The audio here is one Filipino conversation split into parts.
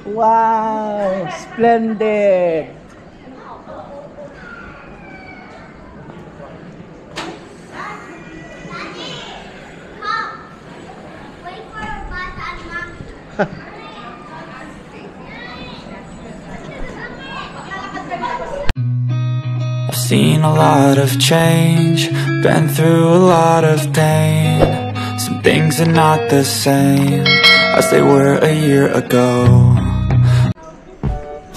Wow! Splendid! I've seen a lot of change, been through a lot of pain. Some things are not the same as they were a year ago.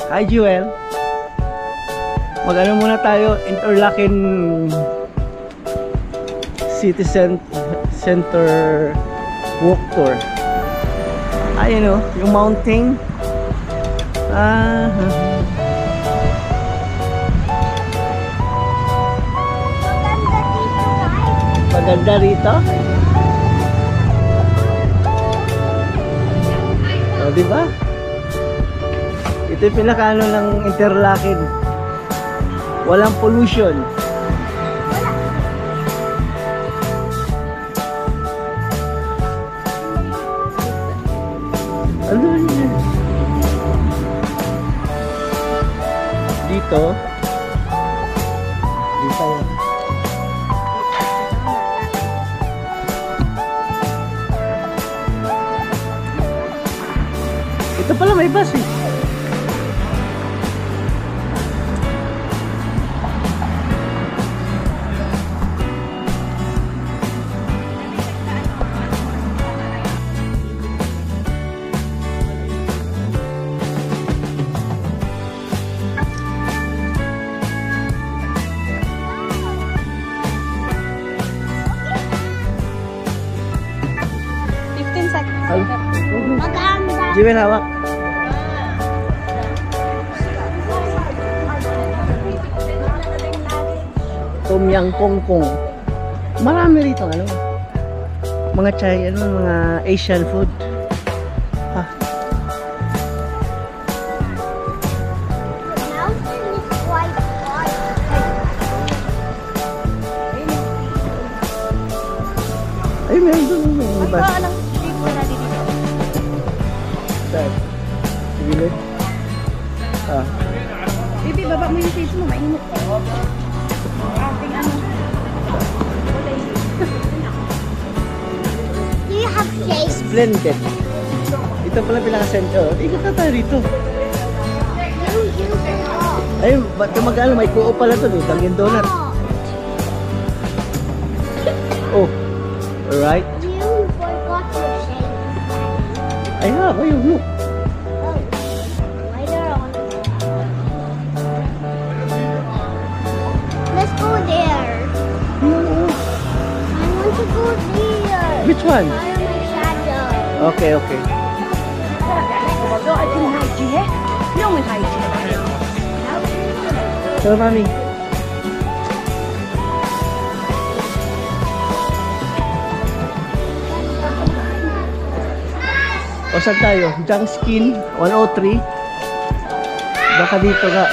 Hi Jewel. Mag-ano muna tayo, Interlaken City Center walk tour. Ayun o, yung mountain. Maganda rito. O, diba? Ito yung pinakaano ng Interlaken. Walang pollution. Ano yun? Dito. Dito. Ito pala may bus eh. Jewel, hawak. Tom Yang Kong Kong. Marami rito ano. Mga Chai, ano, mga Asian food. Ha. Ay, meron doon yung bus. Sige. Bibi, baba mo yung face mo, mainit. Ating ano. Do you have face? Splendid. Ito pala pinaka-center. Ikot na tayo dito. Ay, ba't ka mag-ano? May kuo pala ito. Dunkin' Donut. Oh, alright. You forgot your shade. I have. Ayun, look. Let's go there. No. I want to go there. Which one? Follow my shadow. Okay, okay. So, mami. O, saan tayo? Jiangxin 103. Baka dito nga.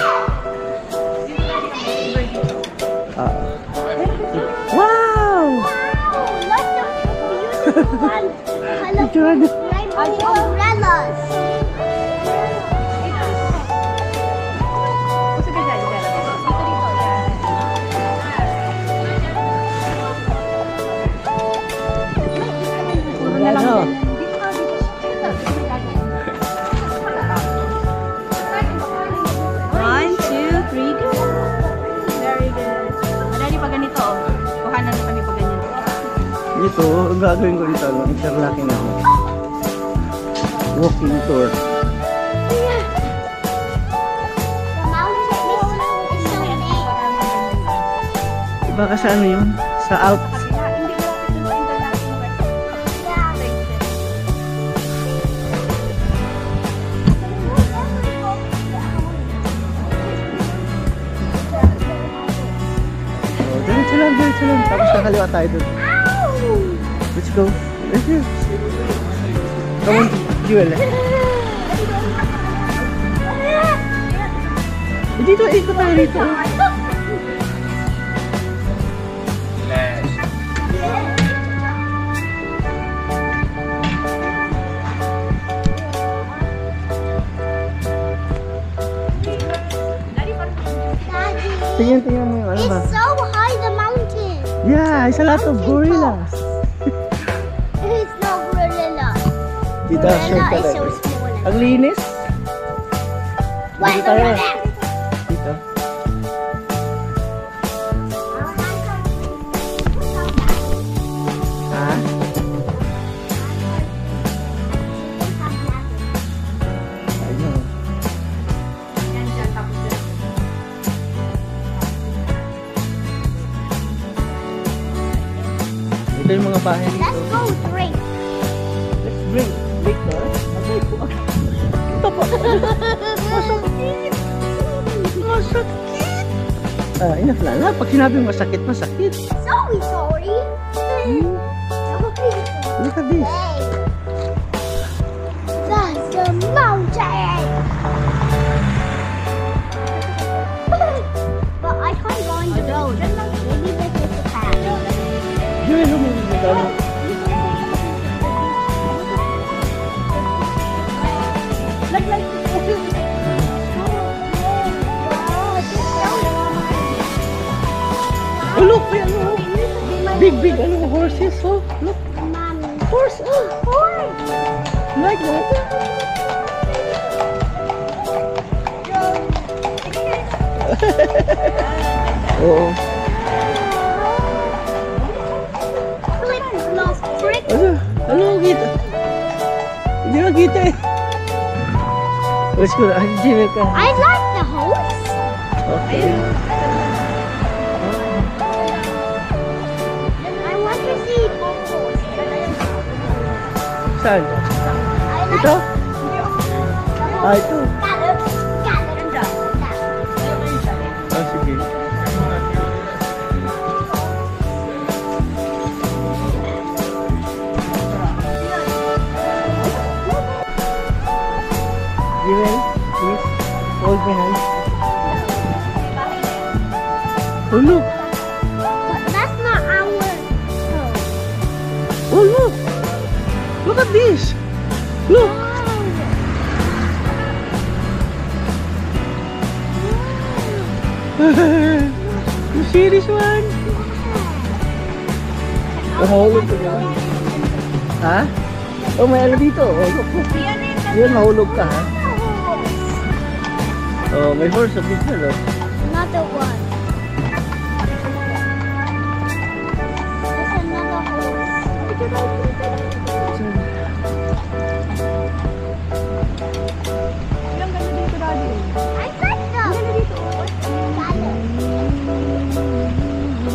Wow! Lots of beautiful ones. Colorful rainbow umbrellas. Ano? One, two, three, go. Very good. Madali pa ganito, oh. Kuhanan na kami pa ganyan. Ito, ang gagawin ko dito, Interlaken ako. Walking tour. The mountain is so big. Iba ka sa ano yun? Sa Alps. Diretso lang. Tapos kakaliwa tayo dun. Let's go. Let's go. Come on, Jewel. Dito, ikot tayo dito. tingnan mo yung ano ba? It's so high, the mountain. Yeah, it's a lot of gorillas. It's no gorilla. Dito, Gorilla short is so talaga. small. Ang linis. Where's Dito the tayo. gorilla? Dito. Ha? Ayun. Ito yung mga bahay dito. Let's go drink. Let's drink. Drink na. Agay po. Ito po. Masakit. Masakit. Enough na. Pag sinabing masakit, masakit. Sorry. Look at this. Hey. That's the mountain. But I can't go on the road. Maybe this is the path. Joel, lumilipad ako. Oh, look! May ano. Big, ano, horses. Oh, look. Horse. Oh, horse. Like that. Oo. Ano ang kita? Hindi na kita eh. Let's go. Jimmy ka. I like the horse. Okay. I want to see the horse. Saan? I like Ito? Ah, ito. Ah, sige. Jimmy, please hold my hand. Oh, look. But that's not our Oh, look. Look at this. Look. You see this one? Mahulog ka na. Ha? Oh, may ano dito. Oh, look, look. Yun, mahulog ka, ha? Oh, may horse at dito, no? Another one. There's another horse. I like them.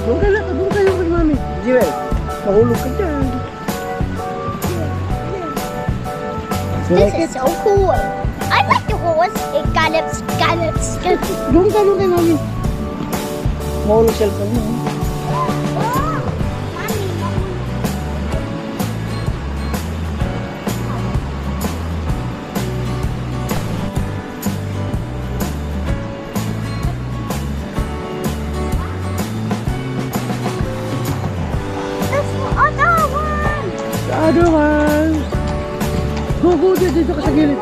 Doon ka lang, doon kayo kay mami. Jewel, mahulog ka dyan. You This like is it? so cool. I like the horse. It gallops. Doon ka kay mami. Mahulog cellphone mo. There's another one. The other one. Go, dito ka sa gilid.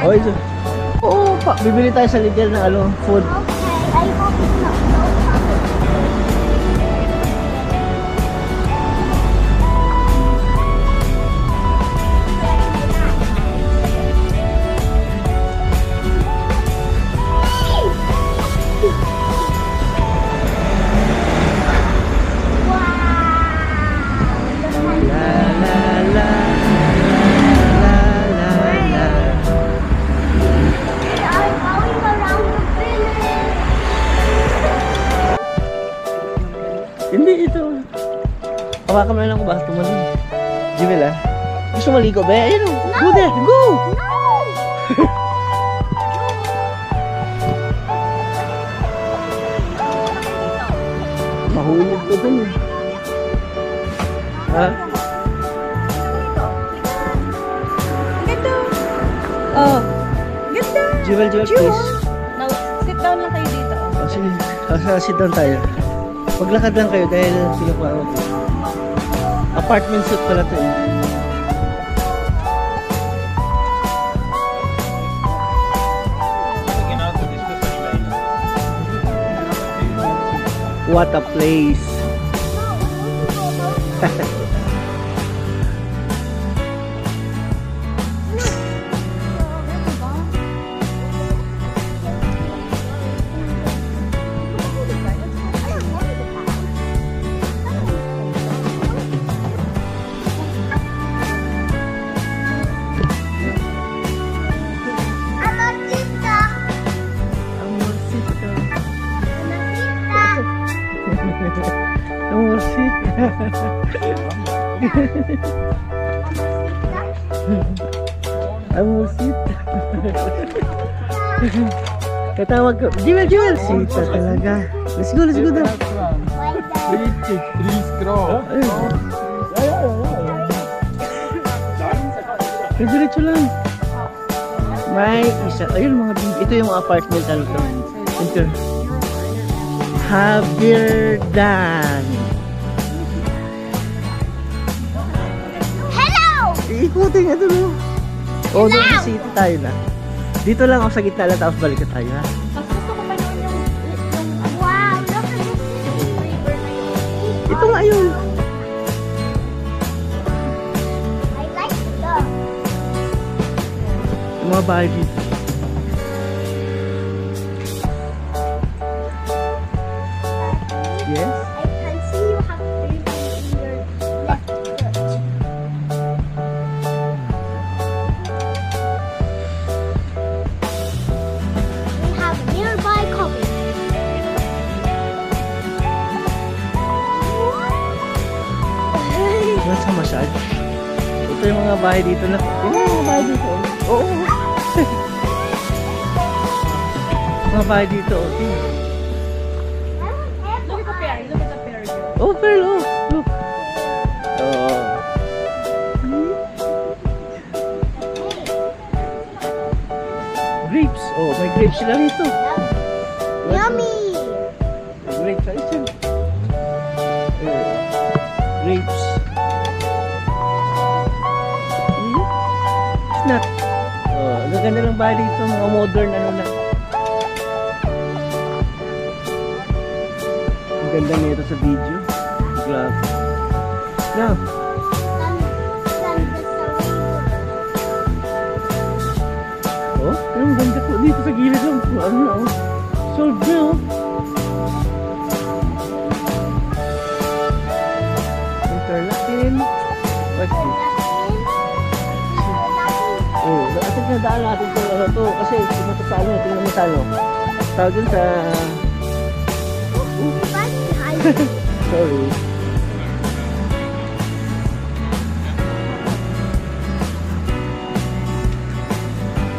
Oh, ito. Oo, bibili tayo sa Lidl ng ano, food. Okay, I hope it's not so tough. La la la la la la. I'm going around the village. Hindi ito. Hawakan mo na lang kung bakit tumalon. Jimel, ah. Gusto maligo ba? Ayun o. Go there. Go! Mahulog ko dun eh. Ha? Ganda. Oh. Ganda. Jewel, please. Now, sit down lang kayo dito. Oh, sige. Sit down tayo. Maglakad lang kayo dahil kinukuha ko ito. Apartment suite pala ito eh. What a place! Amusit. Katawag ko. Jewel. Sita talaga. Let's go daw. Diretso lang. May isa. Ayun mga bing. Ito yung apartment ano to. Ito. Habirdan. Ikutin nga doon. O, doon sa city tayo na. Dito lang ako sa gitna lang, tapos balik na tayo ha. Mas gusto ko pa noon yung Wow, look at this river na yun. Ito nga yun. I like the. Yung mga bahay dito. Yes? I can see you have three in your left foot. We have a nearby cottage. Yan sa massage. Ito yung mga bahay dito na. Yung mga bahay dito. Oo. Mga bahay dito. Okay. Look at the pear. Look at the pear here. Oh, Pearl. Oh, look. Oh. Grapes. Oh, may grapes sila rito. Yummy! Grapes. Ayos yun. Grapes. Snack. Oh, ang ganda ng bahay dito. Mga modern ano na. Ang ganda nito sa video. Grabe. Now, oh, ang ganda po dito sa gilid lang. Ano na, oh. Solved na, oh. Interlocking. What's this? Oh, dapat na daan natin itong ano to. Kasi tumatalo, tingnan mo talo. Tawag dun sa... Sorry.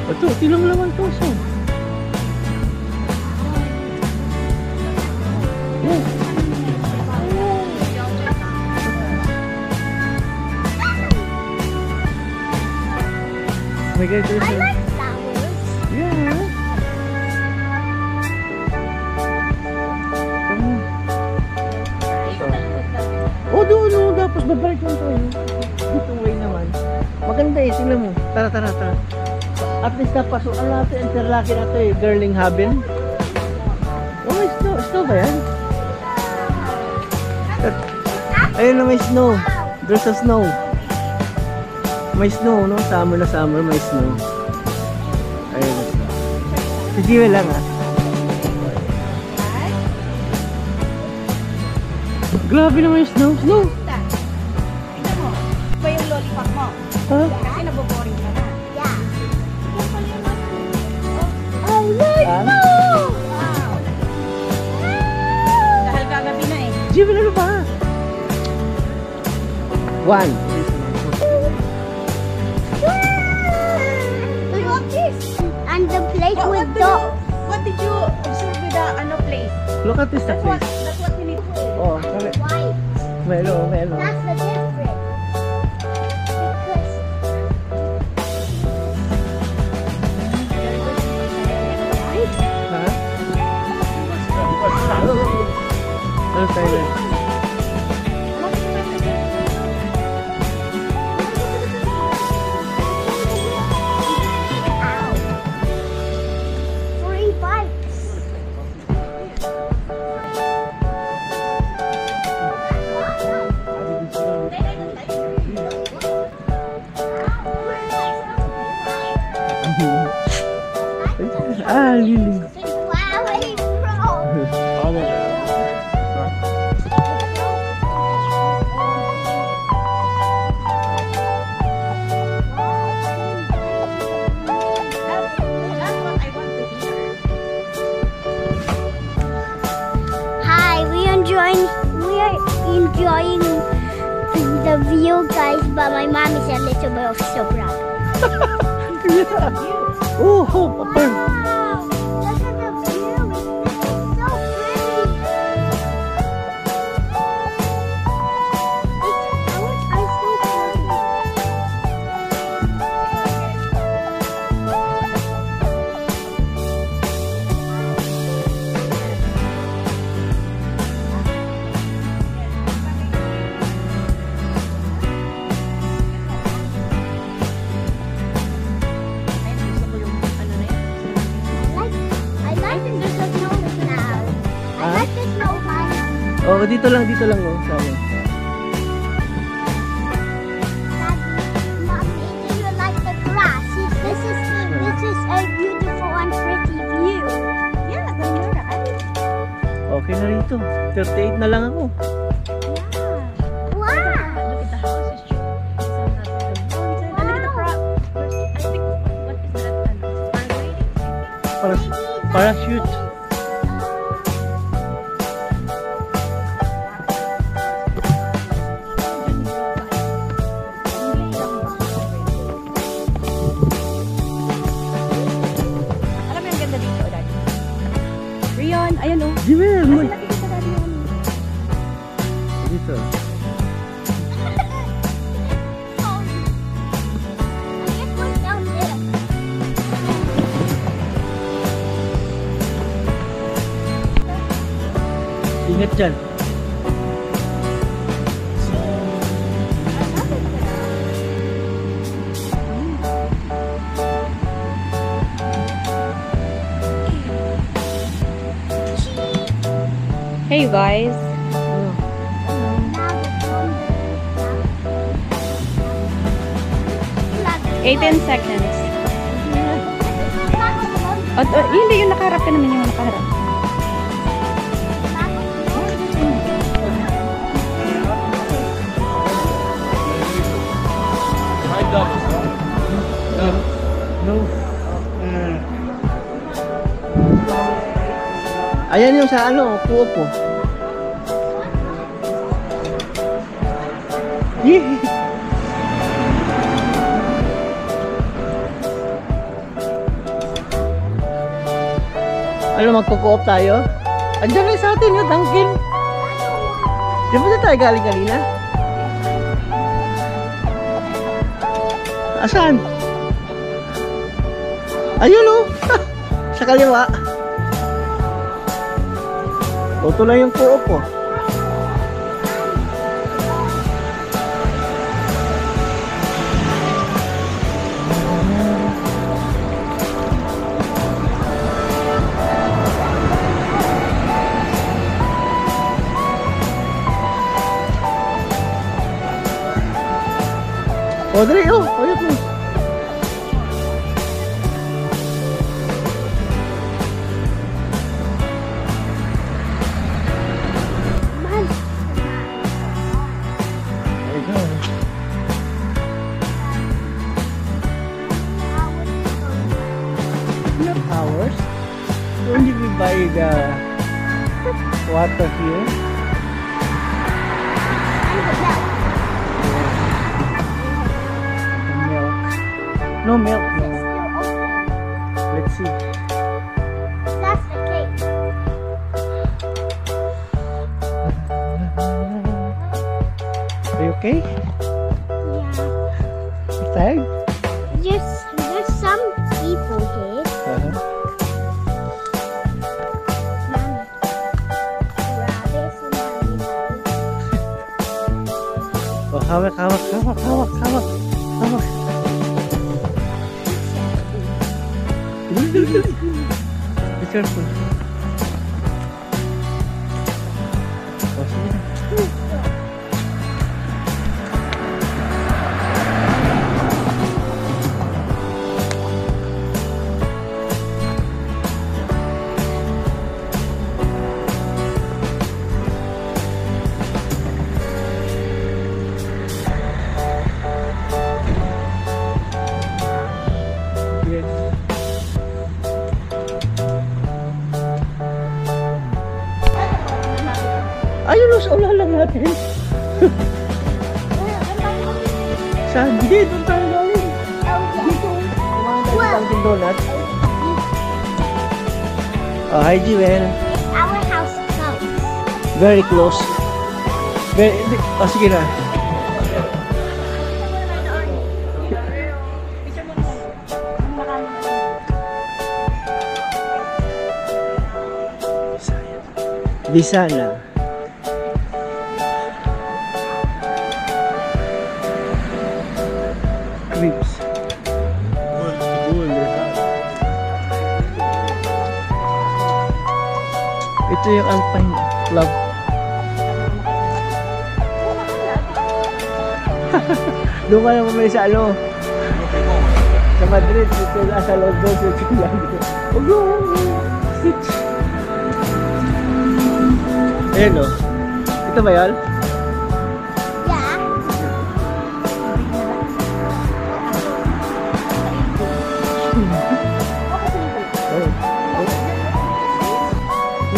Ito, tilang laman to. So. Yeah. May ganito I siya. like flowers. Yeah. Oh, doon, oh, tapos babalik lang tayo. Dito way naman. Maganda eh, tingnan mo. Tara. At least napasukan natin, interlocking natin eh, Girling Haven. Oh, may snow. Snow ba yan? Ayun na may snow. There's a snow. May snow, no? Summer na summer, may snow. Ayun na snow. Si Jewel lang ah. Grabe naman yung snow. Snow! Tignan mo. Ito ba yung lollipop mo? Ha? Kasi naboboring ka na. Yeah. Ah? Wow! Dahil kagabi na eh. Jewel, ano ba? One. Look at this. And the place with dogs. What did you observe with the place? Look at this That's place. what we need to do. Oh, White. melo. That's the difference. Ha? Ano tayo Lily. Wow, hey, bro. That's what I want to hear. Hi, we are enjoying the view, guys, but my mom is a little bit of sobra. Oh, Papa. Wow, look at the view. It's so pretty. I so pretty. I like the snow now. I like the snowman. Oh, dito lang oh. Sabi. Mommy, do you like the grass? This is a beautiful and pretty view. Yes, I know that. Okay na rito. 38 na lang ako. Wow. Look at the house is true. Look at the front. I think what is that? Paragliding? Parachute. Alam mo yung ganda dito, Daddy? Rion, ayan o. Jimel, Kasi mo. nakikita Daddy yung Dito. I guess we're down there. Ingat dyan. Hey you guys. Oh. Now 18 seconds. Hindi yung nakaharap ka naman yung nakaharap. No. Ayan yung sa ano, kuopo. Yee! Ano, magkukuop tayo? Andiyan na sa atin yung Dunkin. Di ba na tayo galing kanina? Asan? Ayun oh! Sa kaliwa. Ito lang yung kuop oh. Audrey, oh, ayun po. There you go. Not hours. Only we buy the water here. No milk, no. Let's see. That's the cake. Are you okay? Yeah. You tired? There's some people here. Mommy. Rabbits and honey. Oh, hawak. Be careful. Oh, sige na. Yes. Ayun, sa ulalan natin. Saan? Dito tayo galing. Dito. Kumain tayo ng Dunkin' Donuts. Oh, hi, Jewel. Our house close. Very close. Very, oh, sige na. Visana. Cribs. Ito yung Alpine Club. Doon ka naman may sa ano? Sa Madrid, ito sa London, ito lang. Huwag mo, stitch. Ayan o. Ito ba yan? Yeah.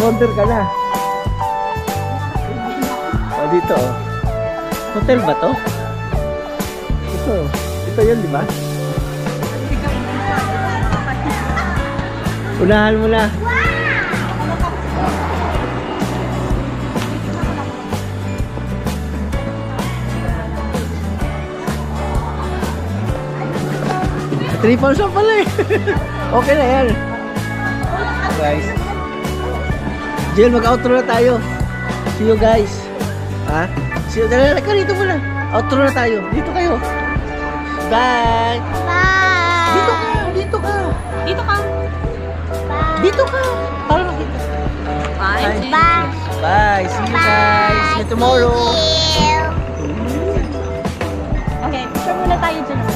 Order ka na. O, dito o. Hotel ba to? Ito yun, di ba? Unahan mo na. £3 pala eh. Okay na yan. Guys. Jill, mag-outro na tayo. See you guys. Ha? See you. Dala ka rito muna. Outro na tayo. Dito kayo. Bye. Bye. Dito ka. Dito ka. Dito ka. Dito ka. Para makita. Bye. Bye. Bye. See you guys. See you tomorrow. See you. Okay, picture muna tayo dyan.